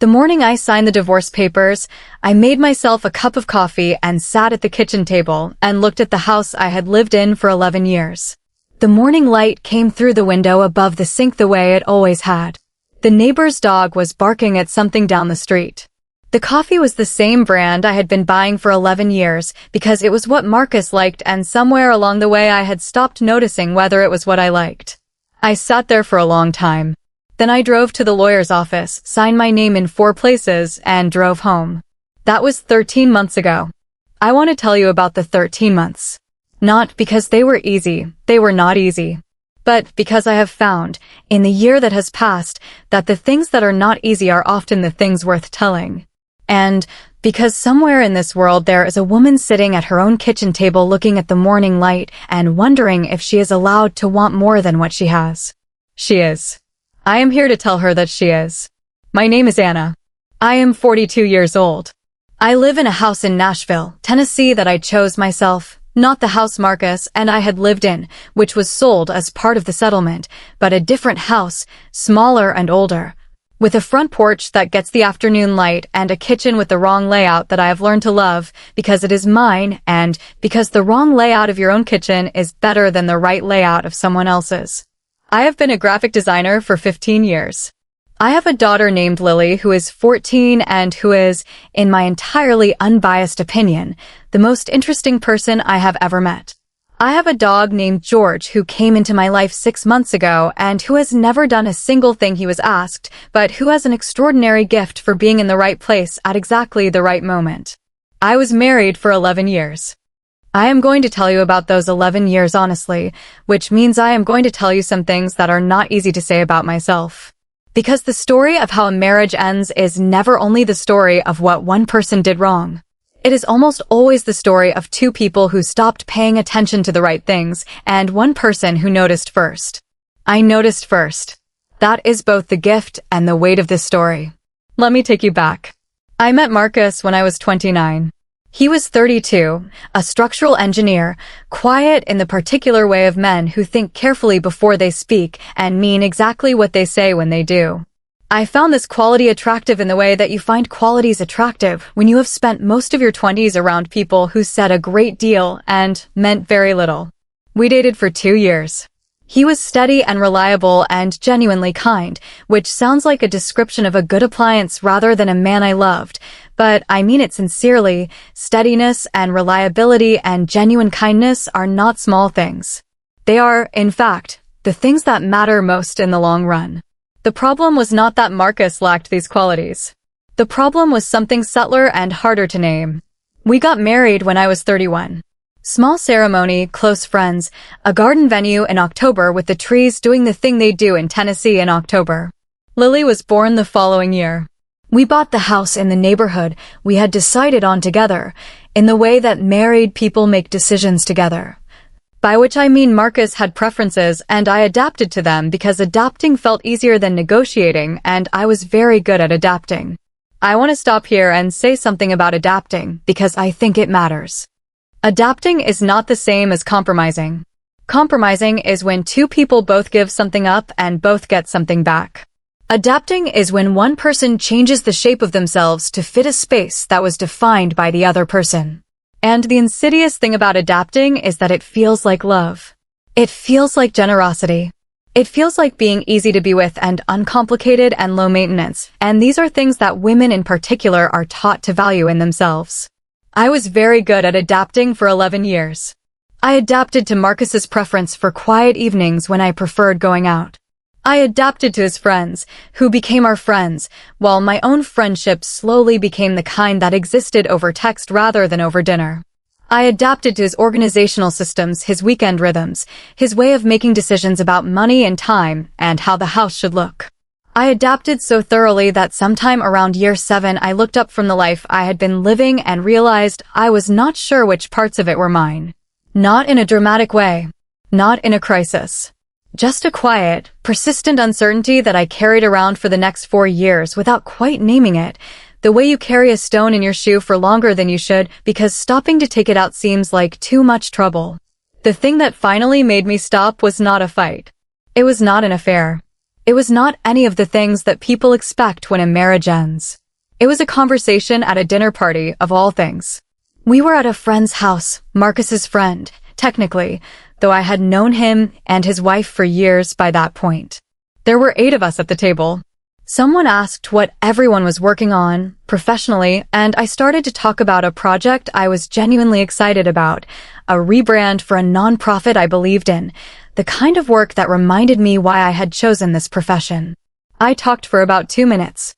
The morning I signed the divorce papers, I made myself a cup of coffee and sat at the kitchen table and looked at the house I had lived in for 11 years. The morning light came through the window above the sink the way it always had. The neighbor's dog was barking at something down the street. The coffee was the same brand I had been buying for 11 years because it was what Marcus liked, and somewhere along the way I had stopped noticing whether it was what I liked. I sat there for a long time. Then I drove to the lawyer's office, signed my name in 4 places, and drove home. That was 13 months ago. I want to tell you about the 13 months. Not because they were easy, they were not easy. But because I have found, in the year that has passed, that the things that are not easy are often the things worth telling. And because somewhere in this world there is a woman sitting at her own kitchen table looking at the morning light and wondering if she is allowed to want more than what she has. She is. I am here to tell her that she is. My name is Anna. I am 42 years old. I live in a house in Nashville, Tennessee that I chose myself, not the house Marcus and I had lived in, which was sold as part of the settlement, but a different house, smaller and older, with a front porch that gets the afternoon light and a kitchen with the wrong layout that I have learned to love because it is mine and because the wrong layout of your own kitchen is better than the right layout of someone else's. I have been a graphic designer for 15 years. I have a daughter named Lily who is 14 and who is, in my entirely unbiased opinion, the most interesting person I have ever met. I have a dog named George who came into my life 6 months ago and who has never done a single thing he was asked, but who has an extraordinary gift for being in the right place at exactly the right moment. I was married for 11 years. I am going to tell you about those 11 years honestly, which means I am going to tell you some things that are not easy to say about myself. Because the story of how a marriage ends is never only the story of what one person did wrong. It is almost always the story of 2 people who stopped paying attention to the right things and 1 person who noticed first. I noticed first. That is both the gift and the weight of this story. Let me take you back. I met Marcus when I was 29. He was 32, a structural engineer, quiet in the particular way of men who think carefully before they speak and mean exactly what they say when they do. I found this quality attractive in the way that you find qualities attractive when you have spent most of your 20s around people who said a great deal and meant very little. We dated for 2 years. He was steady and reliable and genuinely kind, which sounds like a description of a good appliance rather than a man I loved, but I mean it sincerely. Steadiness and reliability and genuine kindness are not small things. They are, in fact, the things that matter most in the long run. The problem was not that Marcus lacked these qualities. The problem was something subtler and harder to name. We got married when I was 31. Small ceremony, close friends, a garden venue in October with the trees doing the thing they do in Tennessee in October. Lily was born the following year. We bought the house in the neighborhood we had decided on together, in the way that married people make decisions together. By which I mean Marcus had preferences and I adapted to them because adapting felt easier than negotiating and I was very good at adapting. I want to stop here and say something about adapting because I think it matters. Adapting is not the same as compromising. Compromising is when 2 people both give something up and both get something back. Adapting is when one person changes the shape of themselves to fit a space that was defined by the other person. And the insidious thing about adapting is that it feels like love. It feels like generosity. It feels like being easy to be with and uncomplicated and low maintenance, and these are things that women in particular are taught to value in themselves. I was very good at adapting for 11 years. I adapted to Marcus's preference for quiet evenings when I preferred going out. I adapted to his friends, who became our friends, while my own friendship slowly became the kind that existed over text rather than over dinner. I adapted to his organizational systems, his weekend rhythms, his way of making decisions about money and time, and how the house should look. I adapted so thoroughly that sometime around year 7 I looked up from the life I had been living and realized I was not sure which parts of it were mine. Not in a dramatic way. Not in a crisis. Just a quiet, persistent uncertainty that I carried around for the next 4 years without quite naming it, the way you carry a stone in your shoe for longer than you should because stopping to take it out seems like too much trouble. The thing that finally made me stop was not a fight. It was not an affair. It was not any of the things that people expect when a marriage ends. It was a conversation at a dinner party, of all things. We were at a friend's house, Marcus's friend, technically, though I had known him and his wife for years by that point. There were 8 of us at the table. Someone asked what everyone was working on, professionally, and I started to talk about a project I was genuinely excited about, a rebrand for a nonprofit I believed in, the kind of work that reminded me why I had chosen this profession. I talked for about 2 minutes.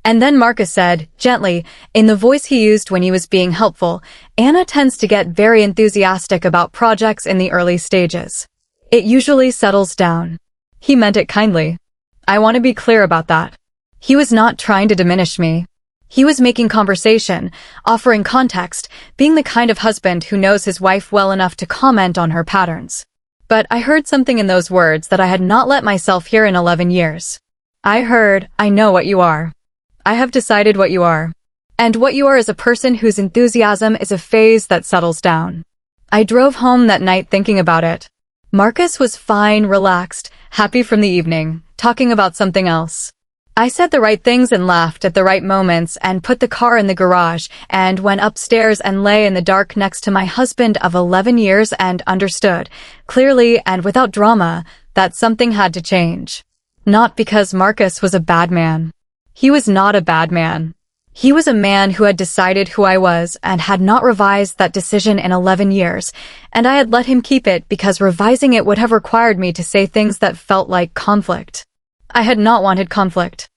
And then Marcus said, gently, in the voice he used when he was being helpful, Anna tends to get very enthusiastic about projects in the early stages. It usually settles down. He meant it kindly. I want to be clear about that. He was not trying to diminish me. He was making conversation, offering context, being the kind of husband who knows his wife well enough to comment on her patterns. But I heard something in those words that I had not let myself hear in 11 years. I heard, I know what you are. I have decided what you are. And what you are is a person whose enthusiasm is a phase that settles down. I drove home that night thinking about it. Marcus was fine, relaxed, happy from the evening, talking about something else. I said the right things and laughed at the right moments and put the car in the garage and went upstairs and lay in the dark next to my husband of 11 years and understood, clearly and without drama, that something had to change. Not because Marcus was a bad man. He was not a bad man. He was a man who had decided who I was and had not revised that decision in 11 years, and I had let him keep it because revising it would have required me to say things that felt like conflict. I had not wanted conflict.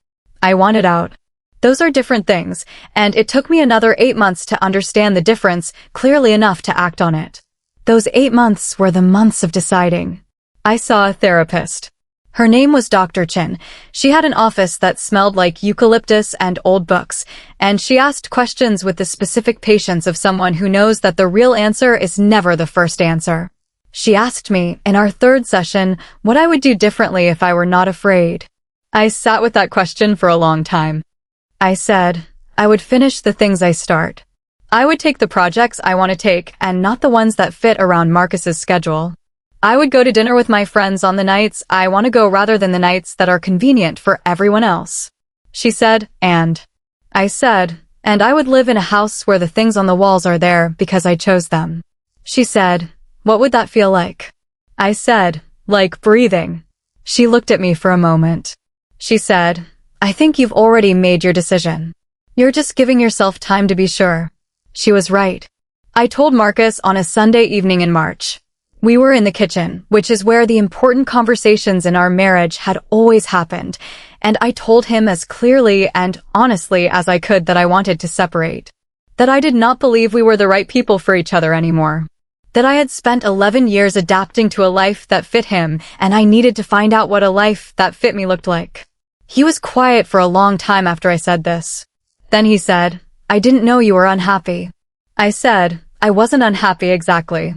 I wanted out. Those are different things, and it took me another 8 months to understand the difference clearly enough to act on it. Those 8 months were the months of deciding. I saw a therapist. Her name was Dr. Chin. She had an office that smelled like eucalyptus and old books, and she asked questions with the specific patience of someone who knows that the real answer is never the first answer. She asked me, in our 3rd session, what I would do differently if I were not afraid. I sat with that question for a long time. I said, I would finish the things I start. I would take the projects I want to take and not the ones that fit around Marcus's schedule. I would go to dinner with my friends on the nights I want to go rather than the nights that are convenient for everyone else. She said, and. I said, and I would live in a house where the things on the walls are there because I chose them. She said, what would that feel like? I said, like breathing. She looked at me for a moment. She said, I think you've already made your decision. You're just giving yourself time to be sure. She was right. I told Marcus on a Sunday evening in March. We were in the kitchen, which is where the important conversations in our marriage had always happened, and I told him as clearly and honestly as I could that I wanted to separate. That I did not believe we were the right people for each other anymore. That I had spent 11 years adapting to a life that fit him, and I needed to find out what a life that fit me looked like. He was quiet for a long time after I said this. Then he said, I didn't know you were unhappy. I said, I wasn't unhappy exactly.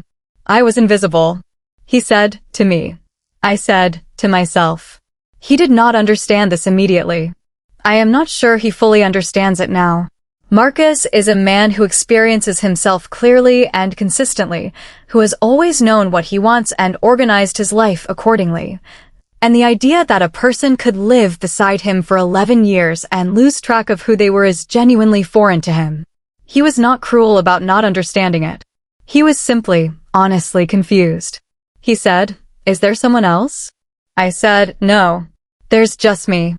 I was invisible. He said, to me. I said, to myself. He did not understand this immediately. I am not sure he fully understands it now. Marcus is a man who experiences himself clearly and consistently, who has always known what he wants and organized his life accordingly. And the idea that a person could live beside him for 11 years and lose track of who they were is genuinely foreign to him. He was not cruel about not understanding it. He was simply, honestly confused. He said, is there someone else? I said, no. There's just me.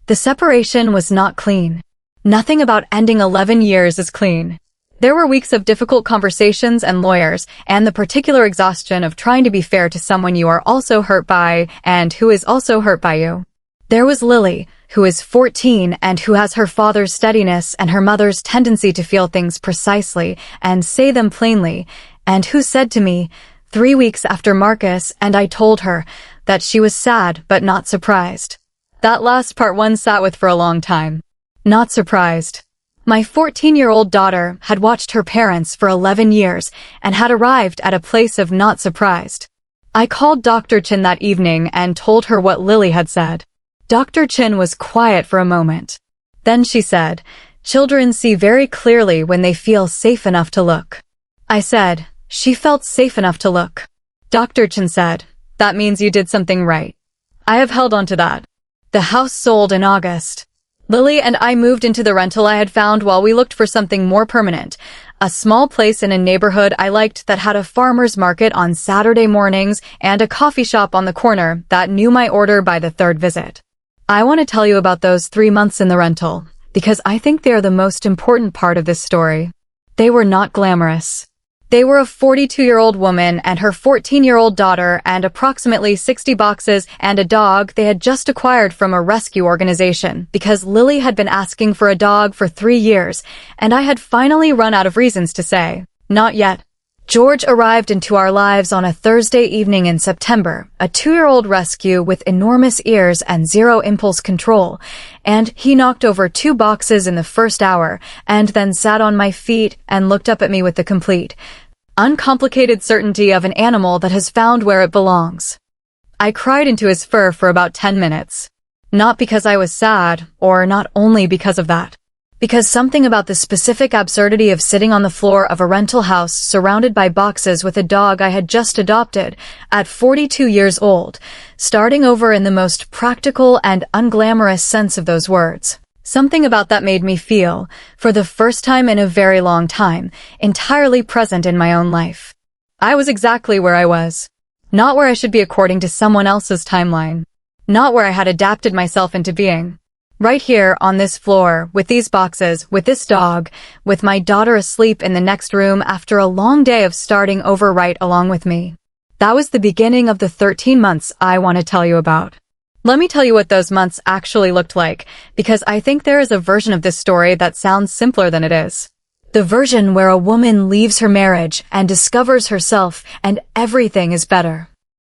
The separation was not clean. Nothing about ending 11 years is clean. There were weeks of difficult conversations and lawyers, and the particular exhaustion of trying to be fair to someone you are also hurt by and who is also hurt by you. There was Lily, who is 14 and who has her father's steadiness and her mother's tendency to feel things precisely and say them plainly, and who said to me, 3 weeks after Marcus and I told her, that she was sad but not surprised. That last part one sat with for a long time. Not surprised. My 14-year-old daughter had watched her parents for 11 years and had arrived at a place of not surprised. I called Dr. Chin that evening and told her what Lily had said. Dr. Chin was quiet for a moment. Then she said, children see very clearly when they feel safe enough to look. I said, she felt safe enough to look. Dr. Chin said, that means you did something right. I have held on to that. The house sold in August. Lily and I moved into the rental I had found while we looked for something more permanent. A small place in a neighborhood I liked that had a farmer's market on Saturday mornings and a coffee shop on the corner that knew my order by the third visit. I want to tell you about those 3 months in the rental, because I think they are the most important part of this story. They were not glamorous. They were a 42-year-old woman and her 14-year-old daughter and approximately 60 boxes and a dog they had just acquired from a rescue organization because Lily had been asking for a dog for 3 years, and I had finally run out of reasons to say, not yet. George arrived into our lives on a Thursday evening in September, a 2-year-old rescue with enormous ears and zero impulse control, and he knocked over 2 boxes in the first hour and then sat on my feet and looked up at me with the complete, uncomplicated certainty of an animal that has found where it belongs. I cried into his fur for about 10 minutes. Not because I was sad, or not only because of that. Because something about the specific absurdity of sitting on the floor of a rental house surrounded by boxes with a dog I had just adopted at 42 years old, starting over in the most practical and unglamorous sense of those words. Something about that made me feel, for the first time in a very long time, entirely present in my own life. I was exactly where I was. Not where I should be according to someone else's timeline. Not where I had adapted myself into being. Right here, on this floor, with these boxes, with this dog, with my daughter asleep in the next room after a long day of starting over right along with me. That was the beginning of the 13 months I want to tell you about. Let me tell you what those months actually looked like, because I think there is a version of this story that sounds simpler than it is. The version where a woman leaves her marriage and discovers herself and everything is better.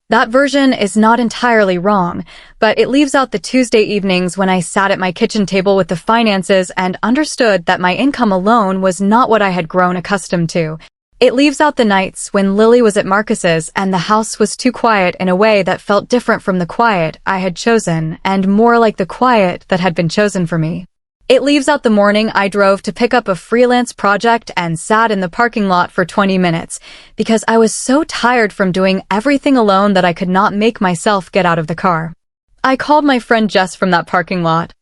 That version is not entirely wrong, but it leaves out the Tuesday evenings when I sat at my kitchen table with the finances and understood that my income alone was not what I had grown accustomed to. It leaves out the nights when Lily was at Marcus's and the house was too quiet in a way that felt different from the quiet I had chosen and more like the quiet that had been chosen for me. It leaves out the morning I drove to pick up a freelance project and sat in the parking lot for 20 minutes because I was so tired from doing everything alone that I could not make myself get out of the car. I called my friend Jess from that parking lot.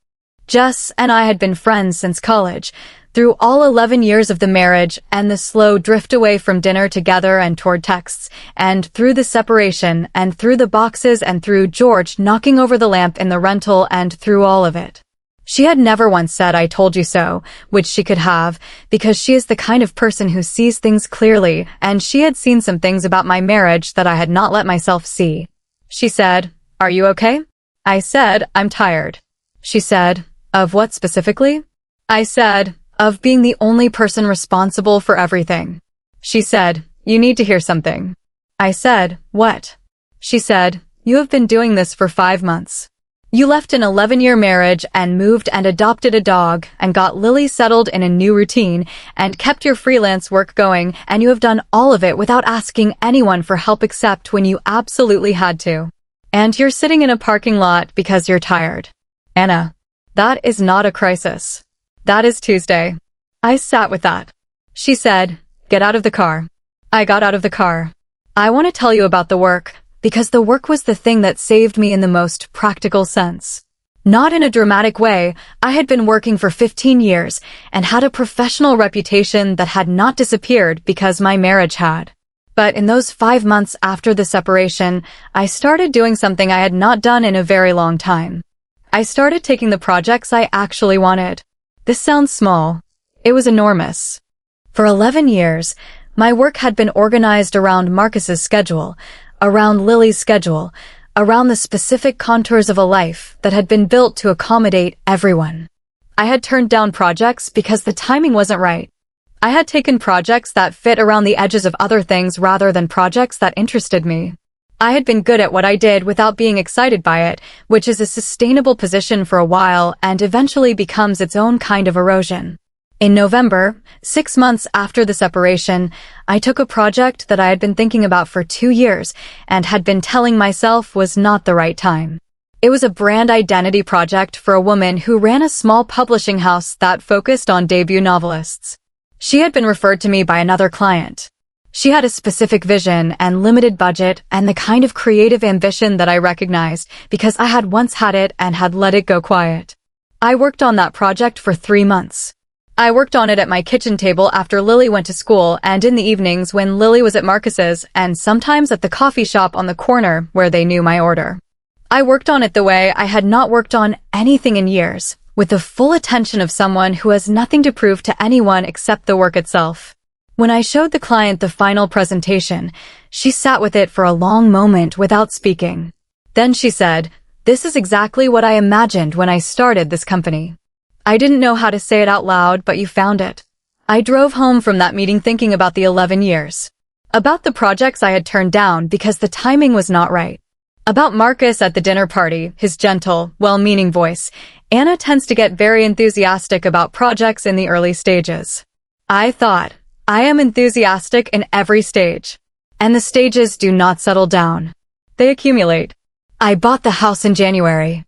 Jess and I had been friends since college, through all 11 years of the marriage and the slow drift away from dinner together and toward texts, and through the separation and through the boxes and through George knocking over the lamp in the rental and through all of it. She had never once said I told you so, which she could have, because she is the kind of person who sees things clearly, and she had seen some things about my marriage that I had not let myself see. She said, "Are you okay?" I said, "I'm tired." She said, "Of what specifically?" I said, "Of being the only person responsible for everything." She said, "You need to hear something." I said, "What?" She said, "You have been doing this for 5 months. You left an 11-year marriage and moved and adopted a dog and got Lily settled in a new routine and kept your freelance work going, and you have done all of it without asking anyone for help except when you absolutely had to. And you're sitting in a parking lot because you're tired. Anna, that is not a crisis. That is Tuesday." I sat with that. She said, "Get out of the car." I got out of the car. I want to tell you about the work, because the work was the thing that saved me in the most practical sense. Not in a dramatic way, I had been working for 15 years and had a professional reputation that had not disappeared because my marriage had. But in those 5 months after the separation, I started doing something I had not done in a very long time. I started taking the projects I actually wanted. This sounds small. It was enormous. For 11 years, my work had been organized around Marcus's schedule, around Lily's schedule, around the specific contours of a life that had been built to accommodate everyone. I had turned down projects because the timing wasn't right. I had taken projects that fit around the edges of other things rather than projects that interested me. I had been good at what I did without being excited by it, which is a sustainable position for a while and eventually becomes its own kind of erosion. In November, 6 months after the separation, I took a project that I had been thinking about for 2 years and had been telling myself was not the right time. It was a brand identity project for a woman who ran a small publishing house that focused on debut novelists. She had been referred to me by another client. She had a specific vision and limited budget and the kind of creative ambition that I recognized because I had once had it and had let it go quiet. I worked on that project for 3 months. I worked on it at my kitchen table after Lily went to school and in the evenings when Lily was at Marcus's and sometimes at the coffee shop on the corner where they knew my order. I worked on it the way I had not worked on anything in years, with the full attention of someone who has nothing to prove to anyone except the work itself. When I showed the client the final presentation, she sat with it for a long moment without speaking. Then she said, "This is exactly what I imagined when I started this company." I didn't know how to say it out loud, but you found it. I drove home from that meeting thinking about the 11 years. About the projects I had turned down because the timing was not right. About Marcus at the dinner party, his gentle, well-meaning voice. Anna tends to get very enthusiastic about projects in the early stages. I thought, I am enthusiastic in every stage. And the stages do not settle down. They accumulate. I bought the house in January.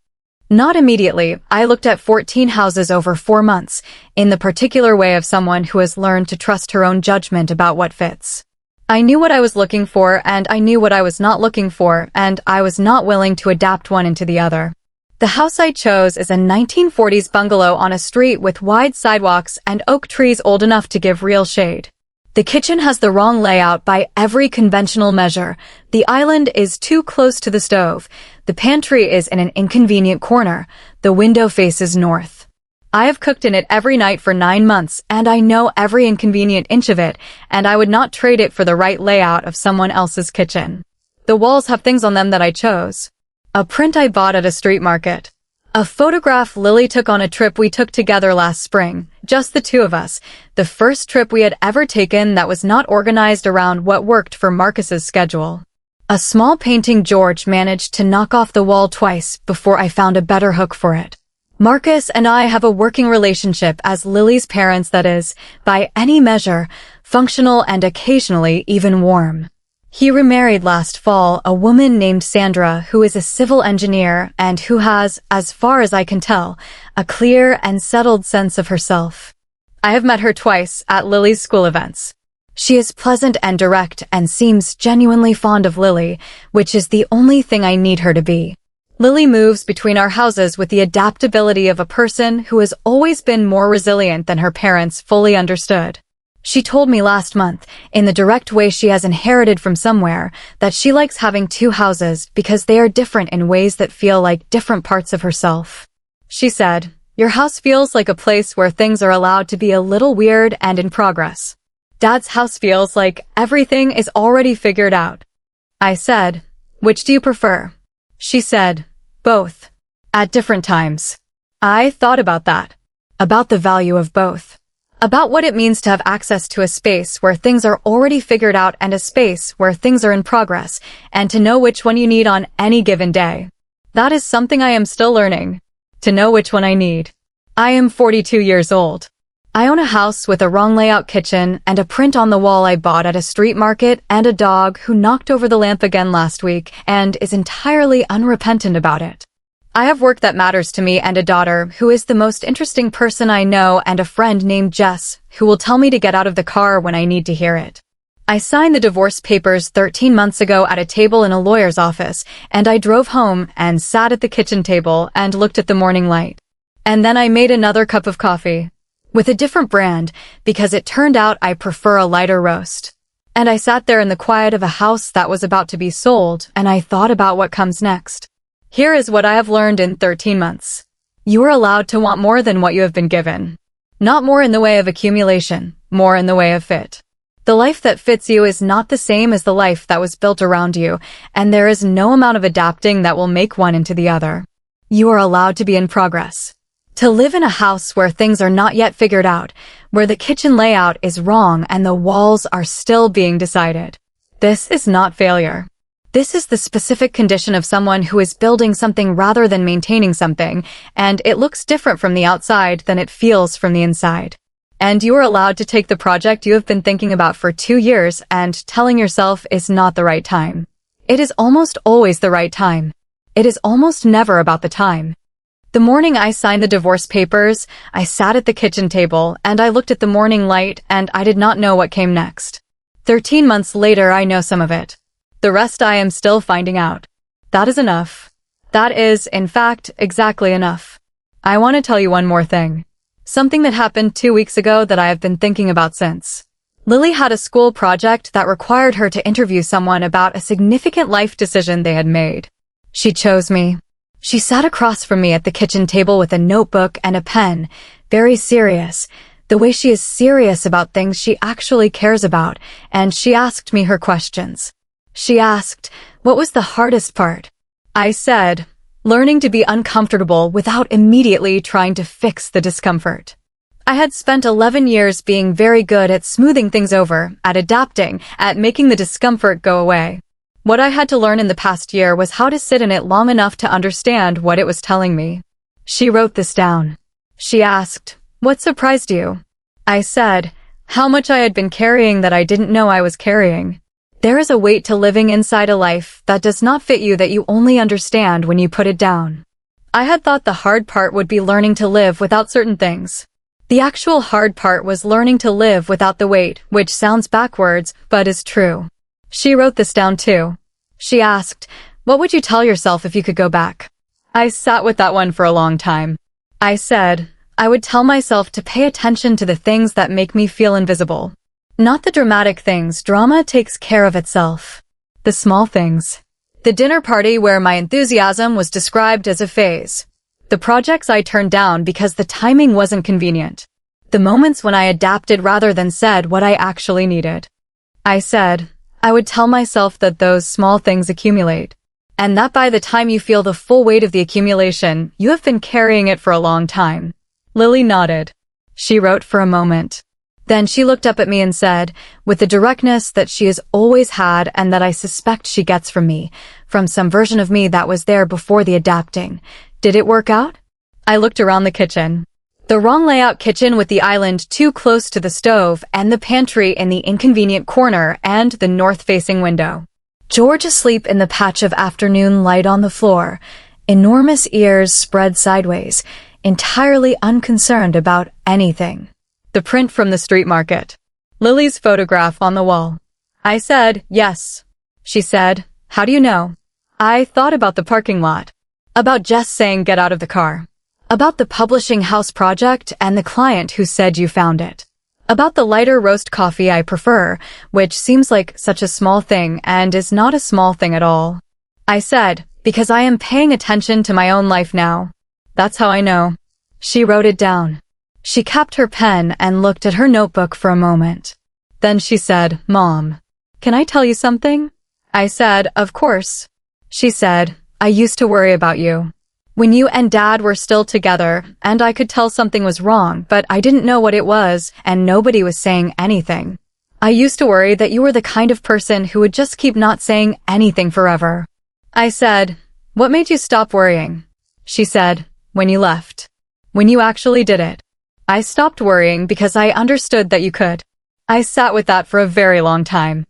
Not immediately, I looked at 14 houses over 4 months, in the particular way of someone who has learned to trust her own judgment about what fits. I knew what I was looking for and I knew what I was not looking for, and I was not willing to adapt one into the other. The house I chose is a 1940s bungalow on a street with wide sidewalks and oak trees old enough to give real shade. The kitchen has the wrong layout by every conventional measure. The island is too close to the stove. The pantry is in an inconvenient corner. The window faces north. I have cooked in it every night for 9 months, and I know every inconvenient inch of it, and I would not trade it for the right layout of someone else's kitchen. The walls have things on them that I chose. A print I bought at a street market. A photograph Lily took on a trip we took together last spring, just the two of us, the first trip we had ever taken that was not organized around what worked for Marcus's schedule. A small painting George managed to knock off the wall twice before I found a better hook for it. Marcus and I have a working relationship as Lily's parents that is, by any measure, functional and occasionally even warm. He remarried last fall a woman named Sandra who is a civil engineer and who has, as far as I can tell, a clear and settled sense of herself. I have met her twice at Lily's school events. She is pleasant and direct and seems genuinely fond of Lily, which is the only thing I need her to be. Lily moves between our houses with the adaptability of a person who has always been more resilient than her parents fully understood. She told me last month, in the direct way she has inherited from somewhere, that she likes having 2 houses because they are different in ways that feel like different parts of herself. She said, "Your house feels like a place where things are allowed to be a little weird and in progress. Dad's house feels like everything is already figured out." I said, "Which do you prefer?" She said, "Both. At different times." I thought about that. About the value of both. About what it means to have access to a space where things are already figured out and a space where things are in progress, and to know which one you need on any given day. That is something I am still learning. To know which one I need. I am 42 years old. I own a house with a wrong layout kitchen and a print on the wall I bought at a street market and a dog who knocked over the lamp again last week and is entirely unrepentant about it. I have work that matters to me and a daughter who is the most interesting person I know and a friend named Jess who will tell me to get out of the car when I need to hear it. I signed the divorce papers 13 months ago at a table in a lawyer's office, and I drove home and sat at the kitchen table and looked at the morning light. And then I made another cup of coffee. With a different brand, because it turned out I prefer a lighter roast. And I sat there in the quiet of a house that was about to be sold, and I thought about what comes next. Here is what I have learned in 13 months. You are allowed to want more than what you have been given. Not more in the way of accumulation, more in the way of fit. The life that fits you is not the same as the life that was built around you, and there is no amount of adapting that will make one into the other. You are allowed to be in progress. To live in a house where things are not yet figured out, where the kitchen layout is wrong and the walls are still being decided. This is not failure. This is the specific condition of someone who is building something rather than maintaining something, and it looks different from the outside than it feels from the inside. And you are allowed to take the project you have been thinking about for 2 years and telling yourself is not the right time. It is almost always the right time. It is almost never about the time. The morning I signed the divorce papers, I sat at the kitchen table and I looked at the morning light and I did not know what came next. 13 months later, I know some of it. The rest I am still finding out. That is enough. That is, in fact, exactly enough. I want to tell you one more thing. Something that happened 2 weeks ago that I have been thinking about since. Lily had a school project that required her to interview someone about a significant life decision they had made. She chose me. She sat across from me at the kitchen table with a notebook and a pen, very serious, the way she is serious about things she actually cares about, and she asked me her questions. She asked, what was the hardest part? I said, learning to be uncomfortable without immediately trying to fix the discomfort. I had spent 11 years being very good at smoothing things over, at adapting, at making the discomfort go away. What I had to learn in the past year was how to sit in it long enough to understand what it was telling me. She wrote this down. She asked, what surprised you? I said, how much I had been carrying that I didn't know I was carrying. There is a weight to living inside a life that does not fit you that you only understand when you put it down. I had thought the hard part would be learning to live without certain things. The actual hard part was learning to live without the weight, which sounds backwards, but is true. She wrote this down too. She asked, what would you tell yourself if you could go back? I sat with that one for a long time. I said, I would tell myself to pay attention to the things that make me feel invisible. Not the dramatic things, drama takes care of itself. The small things. The dinner party where my enthusiasm was described as a phase. The projects I turned down because the timing wasn't convenient. The moments when I adapted rather than said what I actually needed. I said, I would tell myself that those small things accumulate, and that by the time you feel the full weight of the accumulation, you have been carrying it for a long time. Lily nodded. She wrote for a moment. Then she looked up at me and said, with the directness that she has always had and that I suspect she gets from me, from some version of me that was there before the adapting, did it work out? I looked around the kitchen. The wrong layout kitchen with the island too close to the stove and the pantry in the inconvenient corner and the north-facing window. George asleep in the patch of afternoon light on the floor, enormous ears spread sideways, entirely unconcerned about anything. The print from the street market. Lily's photograph on the wall. I said, yes. She said, how do you know? I thought about the parking lot. About Jess saying get out of the car. About the publishing house project and the client who said you found it. About the lighter roast coffee I prefer, which seems like such a small thing and is not a small thing at all. I said, because I am paying attention to my own life now. That's how I know. She wrote it down. She capped her pen and looked at her notebook for a moment. Then she said, Mom, can I tell you something? I said, of course. She said, I used to worry about you. When you and Dad were still together, and I could tell something was wrong, but I didn't know what it was, and nobody was saying anything. I used to worry that you were the kind of person who would just keep not saying anything forever. I said, what made you stop worrying? She said, when you left. When you actually did it. I stopped worrying because I understood that you could. I sat with that for a very long time.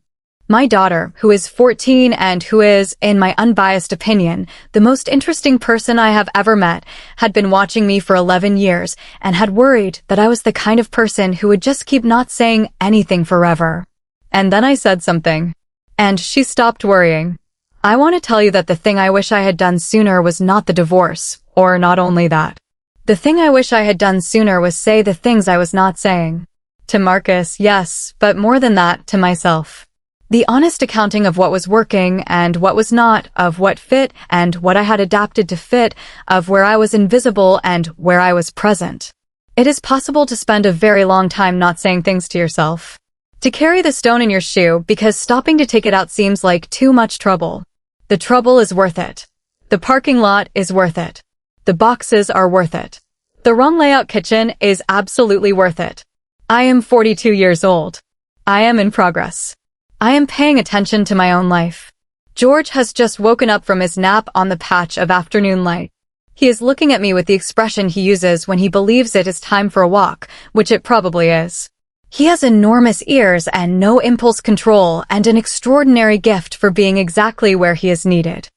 My daughter, who is 14 and who is, in my unbiased opinion, the most interesting person I have ever met, had been watching me for 11 years and had worried that I was the kind of person who would just keep not saying anything forever. And then I said something. And she stopped worrying. I want to tell you that the thing I wish I had done sooner was not the divorce, or not only that. The thing I wish I had done sooner was say the things I was not saying. To Marcus, yes, but more than that, to myself. The honest accounting of what was working and what was not, of what fit and what I had adapted to fit, of where I was invisible and where I was present. It is possible to spend a very long time not saying things to yourself. To carry the stone in your shoe because stopping to take it out seems like too much trouble. The trouble is worth it. The parking lot is worth it. The boxes are worth it. The wrong layout kitchen is absolutely worth it. I am 42 years old. I am in progress. I am paying attention to my own life. George has just woken up from his nap on the patch of afternoon light. He is looking at me with the expression he uses when he believes it is time for a walk, which it probably is. He has enormous ears and no impulse control and an extraordinary gift for being exactly where he is needed.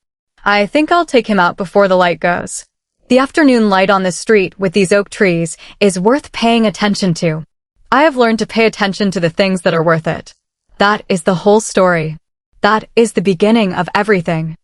I think I'll take him out before the light goes. The afternoon light on the street with these oak trees is worth paying attention to. I have learned to pay attention to the things that are worth it. That is the whole story. That is the beginning of everything.